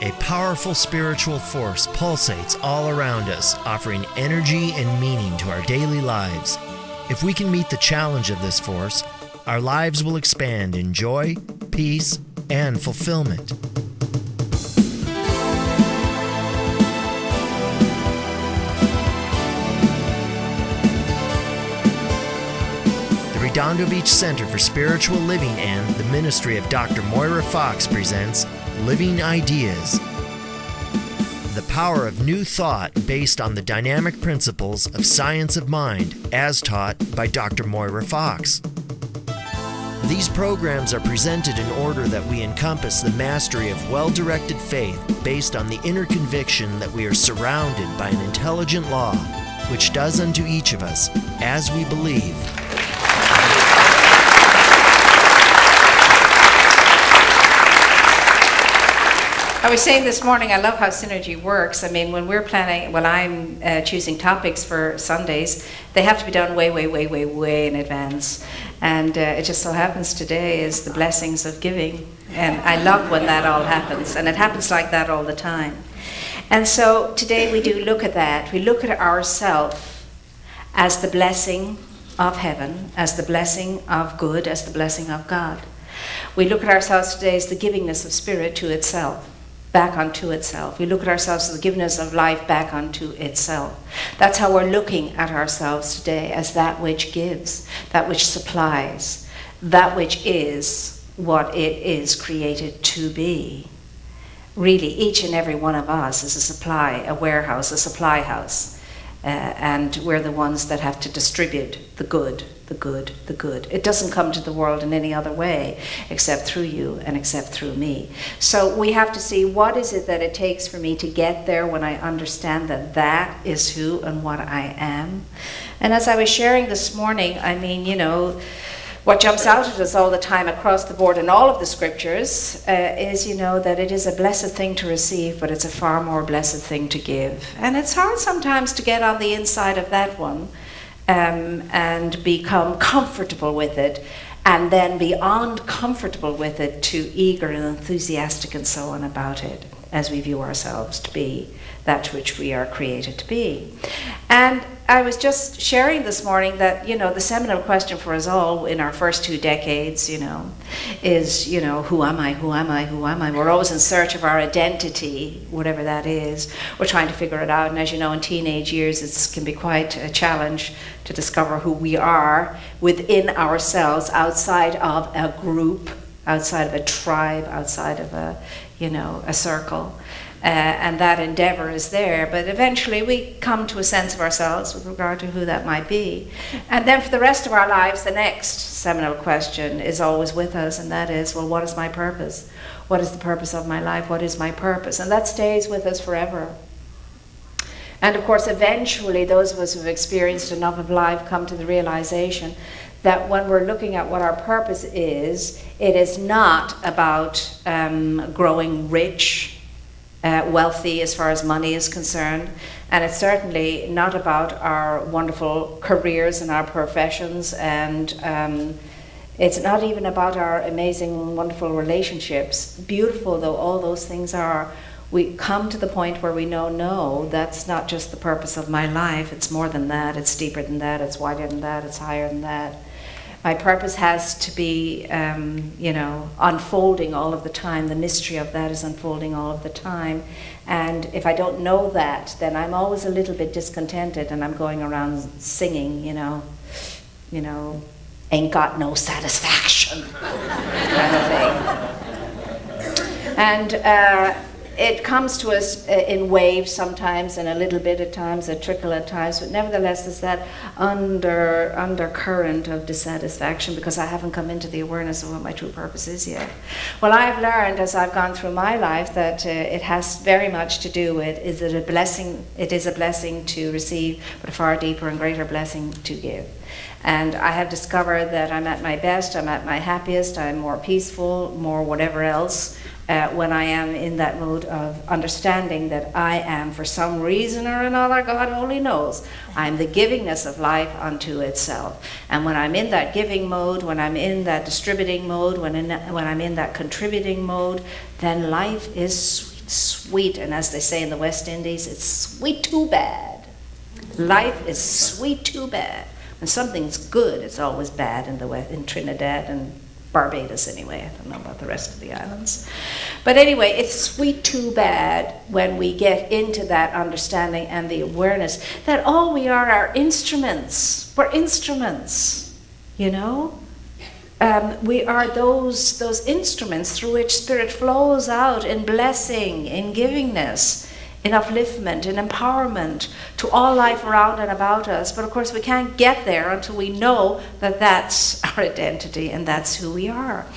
A powerful spiritual force pulsates all around us, offering energy and meaning to our daily lives. If we can meet the challenge of this force, our lives will expand in joy, peace, and fulfillment. The Redondo Beach Center for Spiritual Living and the Ministry of Dr. Moira Foxe presents Living Ideas. The power of new thought based on the dynamic principles of science of mind as taught by Dr. Moira Foxe. These programs are presented in order that we encompass the mastery of well-directed faith based on the inner conviction that we are surrounded by an intelligent law, which does unto each of us as we believe. I was saying this morning, I love how synergy works. I mean, when we're planning, when I'm choosing topics for Sundays, they have to be done way in advance. And it just so happens today is the blessings of giving. And I love when that all happens. And it happens like that all the time. And so today we do look at that. We look at ourselves as the blessing of heaven, as the blessing of good, as the blessing of God. We look at ourselves today as the givingness of spirit to itself, back onto itself. We look at ourselves as the givingness of life back onto itself. That's how we're looking at ourselves today, as that which gives, that which supplies, that which is what it is created to be. Really, each and every one of us is a warehouse, a supply house. And we're the ones that have to distribute the good. It doesn't come to the world in any other way except through you and except through me. So we have to see what is it that it takes for me to get there when I understand that that is who and what I am. And as I was sharing this morning, I mean, what jumps out at us all the time across the board in all of the scriptures is, that it is a blessed thing to receive, but it's a far more blessed thing to give. And it's hard sometimes to get on the inside of that one and become comfortable with it, and then beyond comfortable with it to eager and enthusiastic and so on about it, as we view ourselves to be that which we are created to be. And I was just sharing this morning that, the seminal question for us all in our first 2 decades, is, who am I? We're always in search of our identity, whatever that is. We're trying to figure it out. And as you know, in teenage years, it can be quite a challenge to discover who we are within ourselves, outside of a group, outside of a tribe, outside of a circle. And that endeavor is there, but eventually we come to a sense of ourselves with regard to who that might be. And then for the rest of our lives, the next seminal question is always with us, and that is, well, what is my purpose? What is the purpose of my life? What is my purpose? And that stays with us forever. And of course, eventually, those of us who've experienced enough of life come to the realization that when we're looking at what our purpose is, it is not about growing rich, wealthy as far as money is concerned, and it's certainly not about our wonderful careers and our professions, and it's not even about our amazing, wonderful relationships. Beautiful though all those things are, we come to the point where we know, no, that's not just the purpose of my life. It's more than that. It's deeper than that. It's wider than that. It's higher than that. My purpose has to be, unfolding all of the time. The mystery of that is unfolding all of the time. And if I don't know that, then I'm always a little bit discontented, and I'm going around singing, ain't got no satisfaction kind of thing. And it comes to us in waves sometimes, and a little bit at times, a trickle at times, but nevertheless there's that undercurrent of dissatisfaction because I haven't come into the awareness of what my true purpose is yet. Well, I've learned as I've gone through my life that it has very much to do with, is it a blessing? It is a blessing to receive, but a far deeper and greater blessing to give. And I have discovered that I'm at my best, I'm at my happiest, I'm more peaceful, more whatever else, when I am in that mode of understanding that I am, for some reason or another, God only knows, I'm the givingness of life unto itself. And when I'm in that giving mode, when I'm in that distributing mode, when I'm in that contributing mode, then life is sweet. sweet, and as they say in the West Indies, it's sweet too bad. Life is sweet too bad. When something's good, it's always bad in the West, in Trinidad and Barbados anyway. I don't know about the rest of the islands. But anyway, it's sweet too bad when we get into that understanding and the awareness that all we are instruments. We're instruments, you know? We are those instruments through which Spirit flows out in blessing, in givingness, in upliftment, in empowerment to all life around and about us. But of course we can't get there until we know that that's our identity and that's who we are.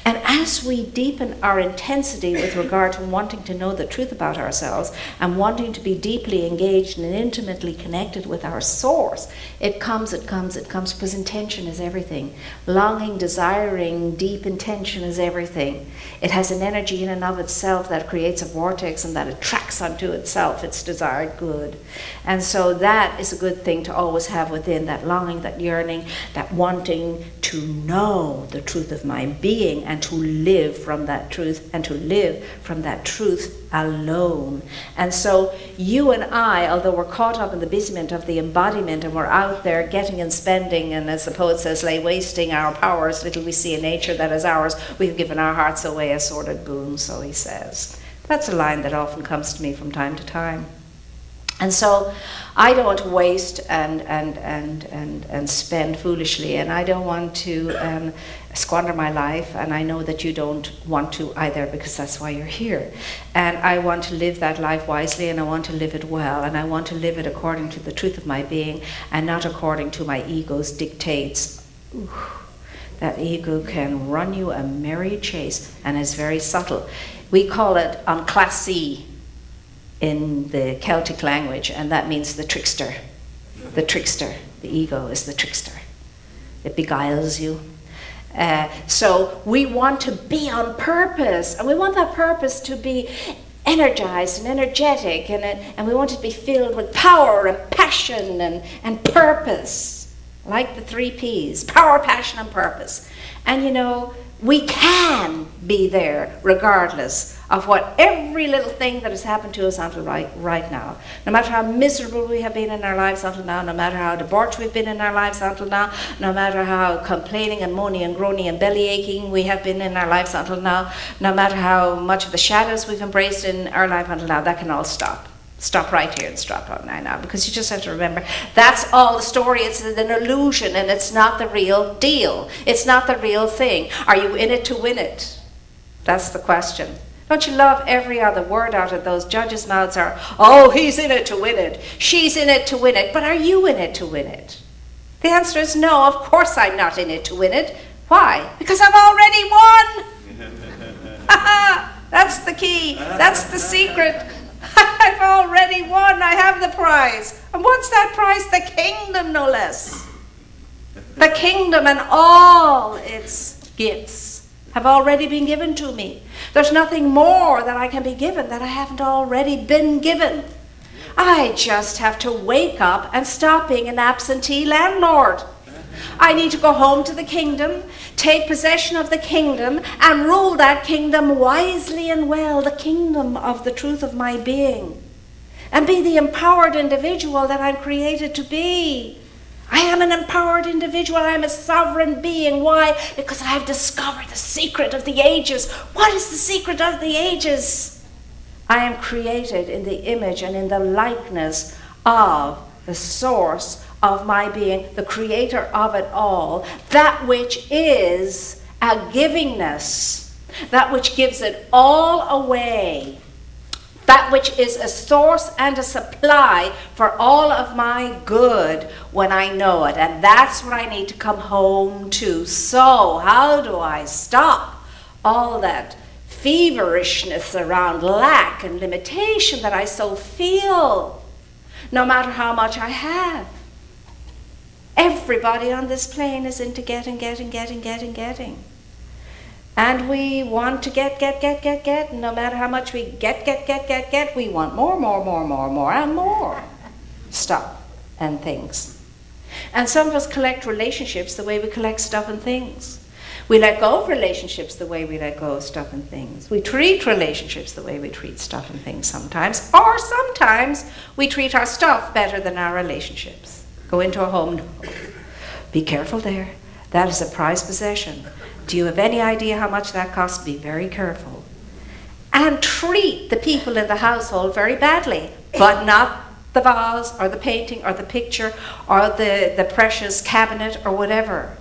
And as we deepen our intensity with regard to wanting to know the truth about ourselves and wanting to be deeply engaged and intimately connected with our source, it comes, because intention is everything. Longing, desiring, deep intention is everything. It has an energy in and of itself that creates a vortex and that attracts onto itself its desired good. And so that is a good thing to always have within, that longing, that yearning, that wanting to know the truth of my being and to live from that truth, and to live from that truth alone. And so you and I, although we're caught up in the busyness of the embodiment and we're out there getting and spending, and as the poet says, lay wasting our powers, little we see in nature that is ours, we've given our hearts away as sordid boons, so he says. That's a line that often comes to me from time to time. And so I don't want to waste and spend foolishly, and I don't want to squander my life, and I know that you don't want to either, because that's why you're here. And I want to live that life wisely, and I want to live it well, and I want to live it according to the truth of my being and not according to my ego's dictates. Ooh, that ego can run you a merry chase and is very subtle. We call it an classy in the Celtic language, and that means the trickster. The trickster. The ego is the trickster. It beguiles you. So we want to be on purpose, and we want that purpose to be energized and energetic, and we want it to be filled with power and passion and purpose, like the 3 Ps, power, passion, and purpose. And you know, we can be there regardless of what every little thing that has happened to us until right now. No matter how miserable we have been in our lives until now, no matter how debauched we've been in our lives until now, no matter how complaining and moaning and groaning and belly aching we have been in our lives until now, no matter how much of the shadows we've embraced in our life until now, that can all stop. Stop right here and stop right now, because you just have to remember that's all the story. It's an illusion, and it's not the real deal. It's not the real thing. Are you in it to win it? That's the question. Don't you love every other word out of those judges' mouths are, oh, he's in it to win it. She's in it to win it. But are you in it to win it? The answer is no, of course I'm not in it to win it. Why? Because I've already won. That's the key. That's the secret. I've already won. I have the prize. And what's that prize? The kingdom, no less. The kingdom and all its gifts have already been given to me. There's nothing more that I can be given that I haven't already been given. I just have to wake up and stop being an absentee landlord. I need to go home to the kingdom, take possession of the kingdom, and rule that kingdom wisely and well, the kingdom of the truth of my being, and be the empowered individual that I'm created to be. I am an empowered individual. I am a sovereign being. Why? Because I have discovered the secret of the ages. What is the secret of the ages? I am created in the image and in the likeness of the source of my being, the creator of it all, that which is a givingness, that which gives it all away, that which is a source and a supply for all of my good when I know it. And that's what I need to come home to. So how do I stop all that feverishness around lack and limitation that I so feel, no matter how much I have? Everybody on this plane is into getting. And we want to get. And no matter how much we get, we want more, and more stuff and things. And some of us collect relationships the way we collect stuff and things. We let go of relationships the way we let go of stuff and things. We treat relationships the way we treat stuff and things sometimes. Or sometimes we treat our stuff better than our relationships. Go into a home. No. Be careful there. That is a prized possession. Do you have any idea how much that costs? Be very careful. And treat the people in the household very badly, but not the vase or the painting or the picture or the precious cabinet or whatever.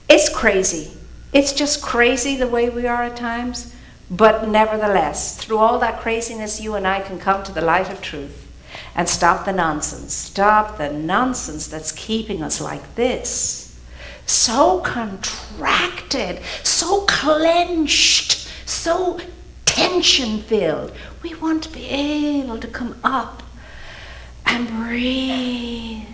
It's crazy. It's just crazy the way we are at times. But nevertheless, through all that craziness, you and I can come to the light of truth and stop the nonsense. Stop the nonsense that's keeping us like this. So contracted, so clenched, so tension-filled. We want to be able to come up and breathe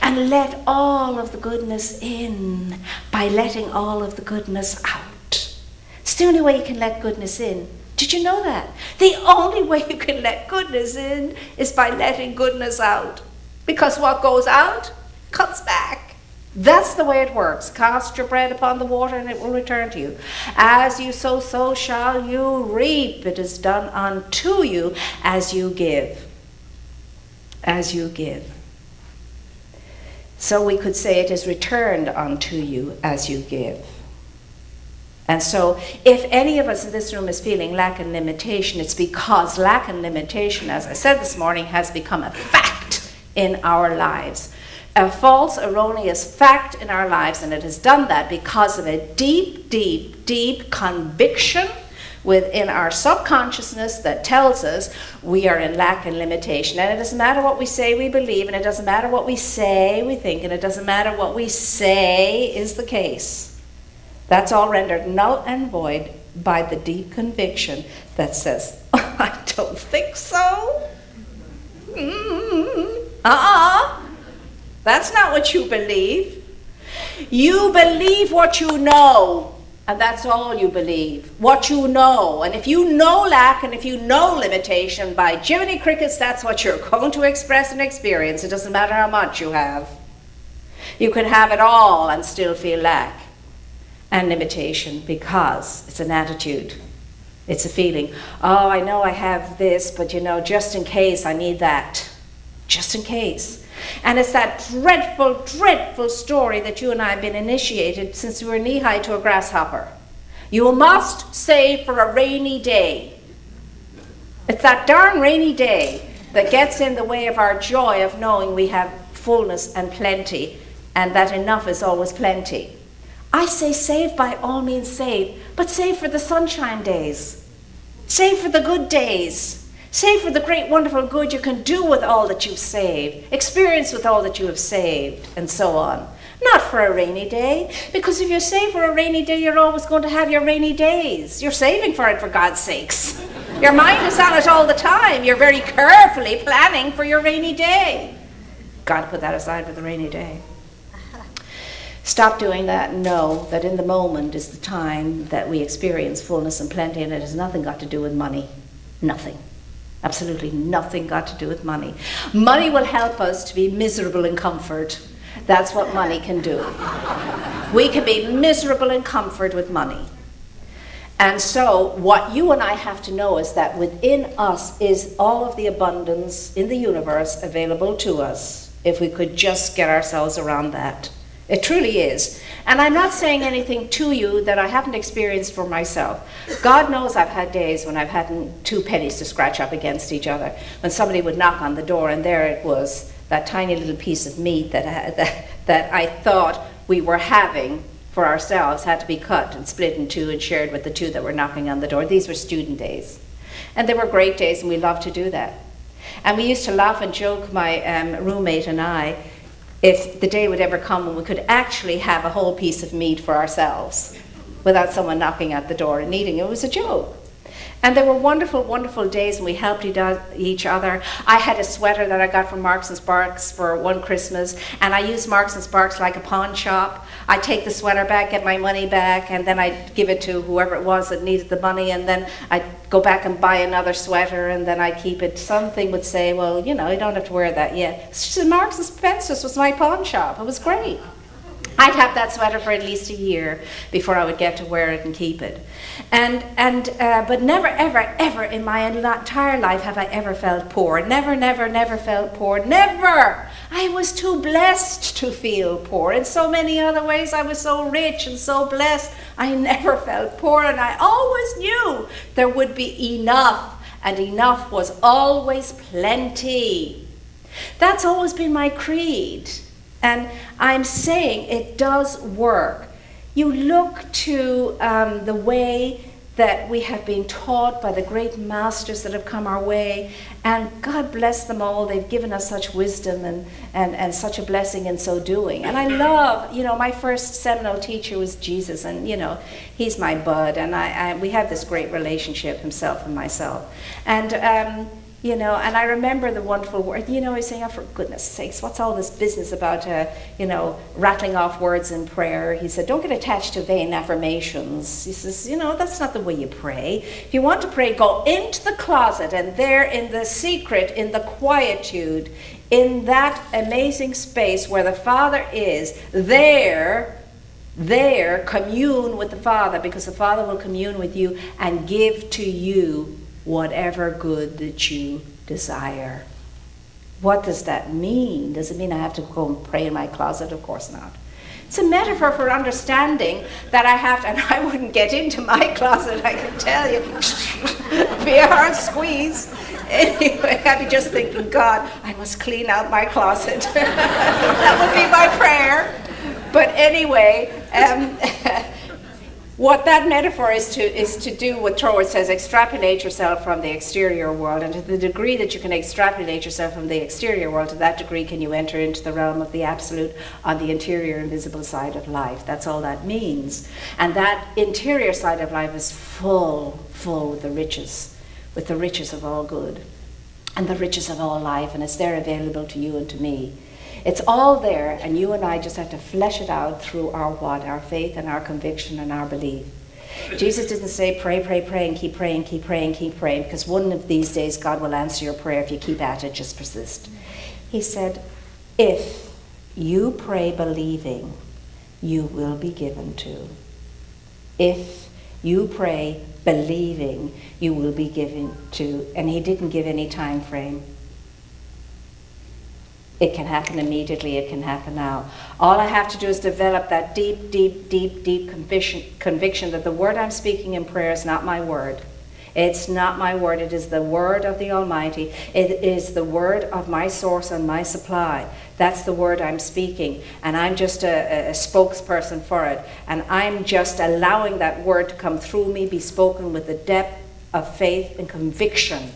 and let all of the goodness in by letting all of the goodness out. It's the only way you can let goodness in. Did you know that? The only way you can let goodness in is by letting goodness out. Because what goes out comes back. That's the way it works. Cast your bread upon the water and it will return to you. As you sow, so shall you reap. It is done unto you as you give. As you give. So we could say it is returned unto you as you give. And so if any of us in this room is feeling lack and limitation, it's because lack and limitation, as I said this morning, has become a fact in our lives. A false, erroneous fact in our lives, and it has done that because of a deep, deep, deep conviction within our subconsciousness that tells us we are in lack and limitation. And it doesn't matter what we say we believe, and it doesn't matter what we say we think, and it doesn't matter what we say is the case. That's all rendered null and void by the deep conviction that says, oh, I don't think so. That's not what you believe. You believe what you know. And that's all you believe, what you know. And if you know lack and if you know limitation, by Jiminy Crickets, that's what you're going to express and experience. It doesn't matter how much you have. You can have it all and still feel lack and limitation because it's an attitude. It's a feeling. Oh, I know I have this, but just in case I need that. Just in case. And it's that dreadful, dreadful story that you and I have been initiated since we were knee-high to a grasshopper. You must save for a rainy day. It's that darn rainy day that gets in the way of our joy of knowing we have fullness and plenty, and that enough is always plenty. I say save, by all means save, but save for the sunshine days. Save for the good days. Save for the great, wonderful good you can do with all that you've saved, experience with all that you have saved, and so on. Not for a rainy day, because if you save for a rainy day, you're always going to have your rainy days. You're saving for it, for God's sakes. Your mind is on it all the time. You're very carefully planning for your rainy day. Got to put that aside for the rainy day. Stop doing that and know that in the moment is the time that we experience fullness and plenty, and it has nothing got to do with money. Nothing. Absolutely nothing got to do with money. Money will help us to be miserable in comfort. That's what money can do. We can be miserable in comfort with money. And so what you and I have to know is that within us is all of the abundance in the universe available to us if we could just get ourselves around that. It truly is. And I'm not saying anything to you that I haven't experienced for myself. God knows I've had days when I've had 2 pennies to scratch up against each other. When somebody would knock on the door and there it was, that tiny little piece of meat that I thought we were having for ourselves had to be cut and split in 2 and shared with the 2 that were knocking on the door. These were student days. And they were great days, and we loved to do that. And we used to laugh and joke, my roommate and I, if the day would ever come when we could actually have a whole piece of meat for ourselves without someone knocking at the door and eating. It was a joke. And there were wonderful, wonderful days when we helped each other. I had a sweater that I got from Marks & Sparks for one Christmas, and I used Marks & Sparks like a pawn shop. I'd take the sweater back, get my money back, and then I'd give it to whoever it was that needed the money, and then I'd go back and buy another sweater, and then I'd keep it. Something would say, well, you don't have to wear that yet. Marks & Spencer's was my pawn shop. It was great. I'd have that sweater for at least a year before I would get to wear it and keep it. But never, ever, ever in my entire life have I ever felt poor. Never, never, never felt poor. Never! I was too blessed to feel poor. In so many other ways, I was so rich and so blessed. I never felt poor, and I always knew there would be enough, and enough was always plenty. That's always been my creed. And I'm saying it does work. You look to the way that we have been taught by the great masters that have come our way, and God bless them all. They've given us such wisdom and such a blessing in so doing. And I love, my first seminal teacher was Jesus, and he's my bud, and we have this great relationship, himself and myself. And and I remember the wonderful word, he's saying, oh, for goodness sakes, what's all this business about, rattling off words in prayer? He said, don't get attached to vain affirmations. He says, that's not the way you pray. If you want to pray, go into the closet, and there in the secret, in the quietude, in that amazing space where the Father is, there, commune with the Father, because the Father will commune with you and give to you whatever good that you desire. What does that mean? Does it mean I have to go and pray in my closet? Of course not. It's a metaphor for understanding that I have to, and I wouldn't get into my closet, I can tell you. Be a hard squeeze. Anyway, I'd be just thinking, God, I must clean out my closet. That would be my prayer. But anyway, what that metaphor is to do what Torwood says, extrapolate yourself from the exterior world, and to the degree that you can extrapolate yourself from the exterior world, to that degree can you enter into the realm of the absolute on the interior invisible side of life. That's all that means. And that interior side of life is full with the riches of all good and the riches of all life, and it's there available to you and to me. It's all there, and you and I just have to flesh it out through our faith and our conviction and our belief. Jesus didn't say pray, and keep praying, because one of these days God will answer your prayer if you keep at it, just persist. He said, if you pray believing, you will be given to. If you pray believing, you will be given to. And he didn't give any time frame. It can happen immediately, it can happen now. All I have to do is develop that deep conviction that the word I'm speaking in prayer is not my word. It's not my word, it is the word of the Almighty. It is the word of my source and my supply. That's the word I'm speaking, and I'm just a spokesperson for it. And I'm just allowing that word to come through me, be spoken with the depth of faith and conviction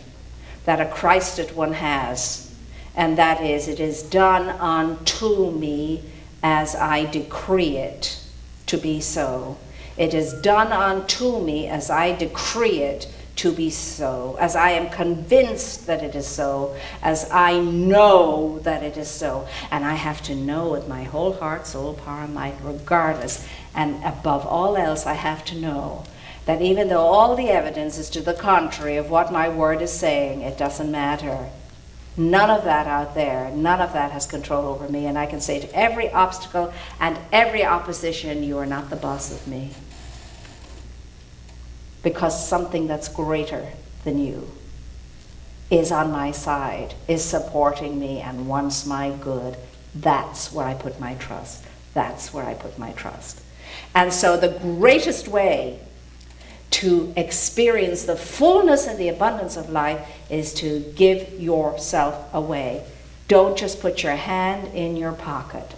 that a Christed one has. And that is, it is done unto me as I decree it to be so. It is done unto me as I decree it to be so, as I am convinced that it is so, as I know that it is so. And I have to know with my whole heart, soul, power, and might, regardless. And above all else, I have to know that even though all the evidence is to the contrary of what my word is saying, it doesn't matter. None of that out there, none of that has control over me. And I can say to every obstacle and every opposition, you are not the boss of me. Because something that's greater than you is on my side, is supporting me and wants my good. That's where I put my trust. That's where I put my trust. And so the greatest way to experience the fullness and the abundance of life is to give yourself away. Don't just put your hand in your pocket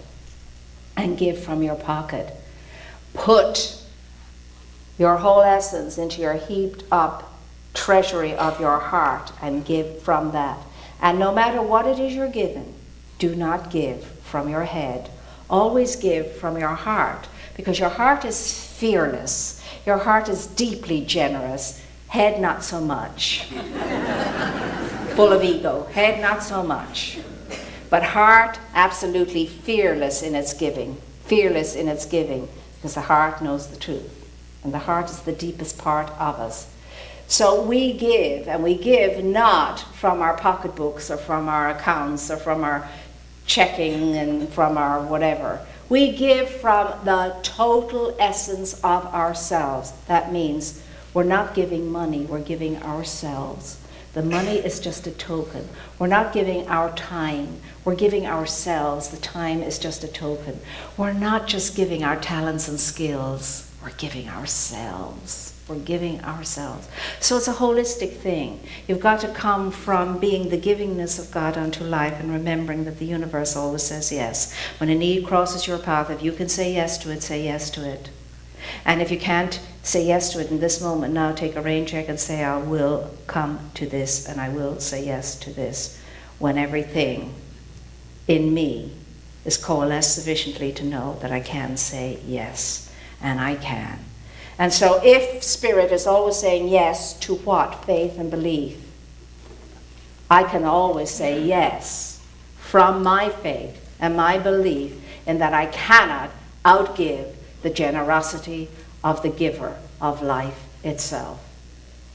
and give from your pocket. Put your whole essence into your heaped up treasury of your heart and give from that. And no matter what it is you're given, do not give from your head. Always give from your heart, because your heart is fearless. Your heart is deeply generous. Head not so much. Full of ego. Head not so much. But heart absolutely fearless in its giving. Fearless in its giving, because the heart knows the truth. And the heart is the deepest part of us. So we give, and we give not from our pocketbooks or from our accounts or from our checking and from our whatever. We give from the total essence of ourselves. That means we're not giving money, we're giving ourselves. The money is just a token. We're not giving our time, we're giving ourselves. The time is just a token. We're not just giving our talents and skills, we're giving ourselves. We're giving ourselves. So it's a holistic thing. You've got to come from being the givingness of God unto life and remembering that the universe always says yes. When a need crosses your path, if you can say yes to it, say yes to it. And if you can't say yes to it in this moment, now take a rain check and say, I will come to this and I will say yes to this. When everything in me is coalesced sufficiently to know that I can say yes, and I can. And so if Spirit is always saying yes to what? Faith and belief. I can always say yes from my faith and my belief in that I cannot outgive the generosity of the giver of life itself,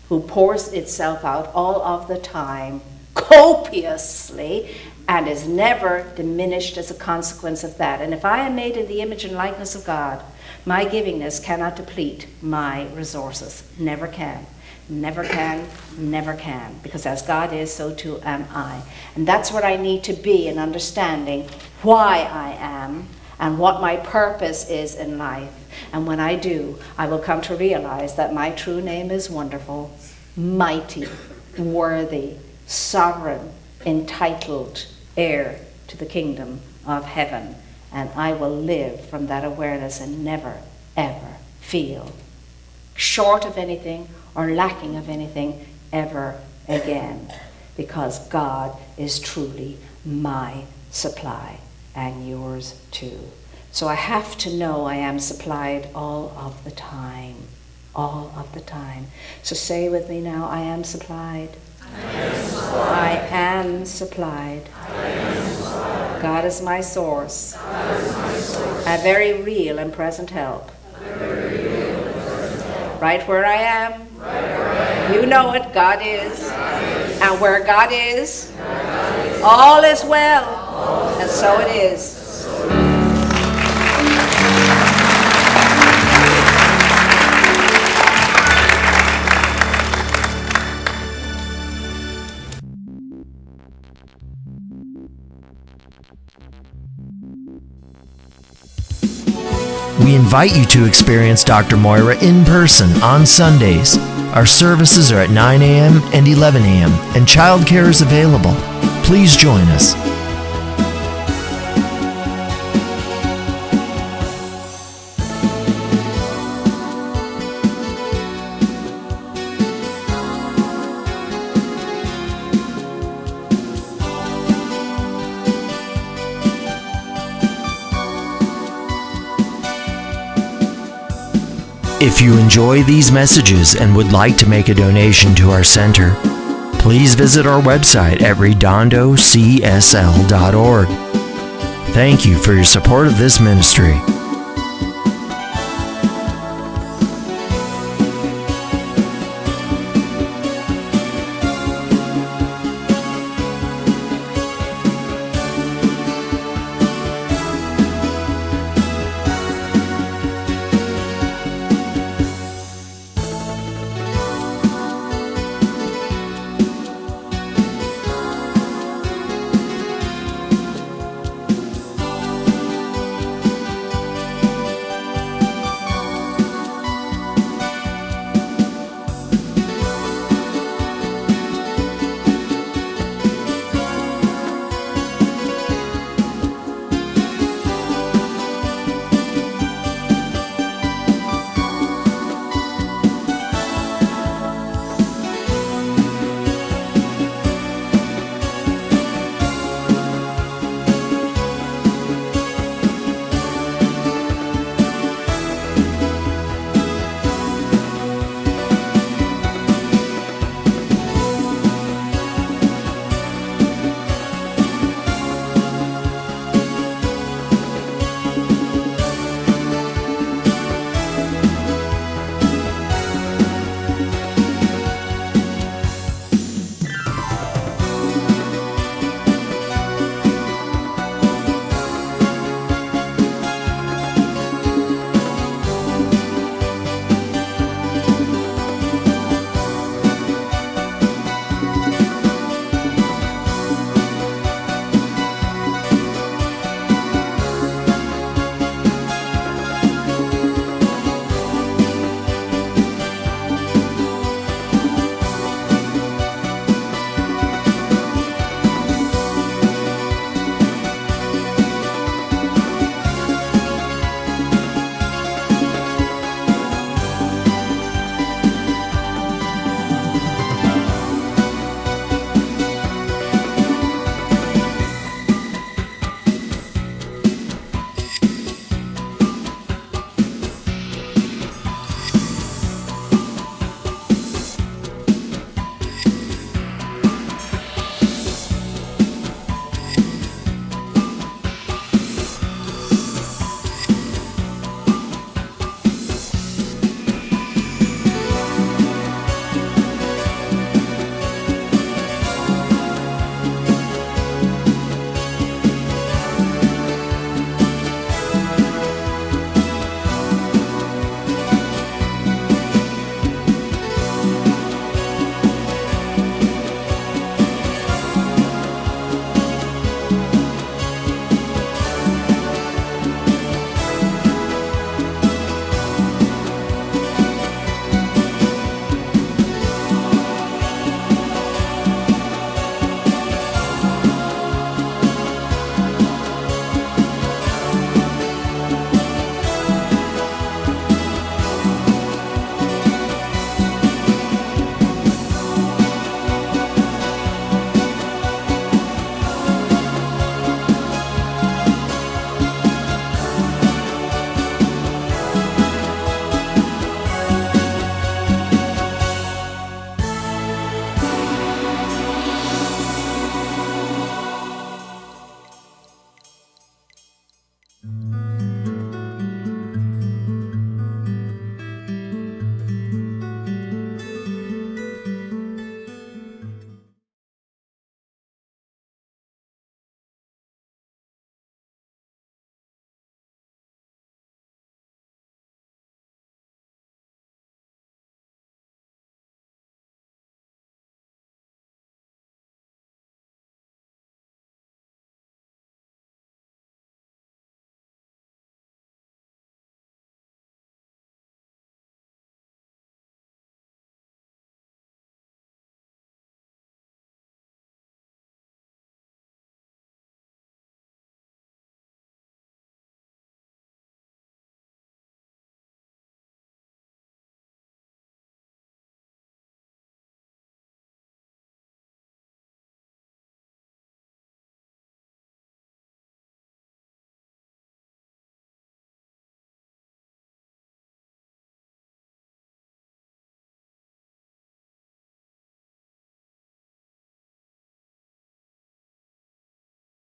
who pours itself out all of the time, copiously, and is never diminished as a consequence of that. And if I am made in the image and likeness of God, my givingness cannot deplete my resources. Never can. Never can. Never can. Because as God is, so too am I. And that's what I need to be in understanding why I am and what my purpose is in life. And when I do, I will come to realize that my true name is wonderful, mighty, worthy, sovereign, entitled, heir to the kingdom of heaven. And I will live from that awareness and never, ever feel short of anything or lacking of anything ever again. Because God is truly my supply and yours too. So I have to know I am supplied all of the time. All of the time. So say with me now, I am supplied. I am supplied. God is my source. A very real and present help. Right where I am. You know it, God is. And where God is, all is well. And so it is. We invite you to experience Dr. Moira in person on Sundays. Our services are at 9 a.m. and 11 a.m. and childcare is available. Please join us. If you enjoy these messages and would like to make a donation to our center, please visit our website at redondocsl.org. Thank you for your support of this ministry.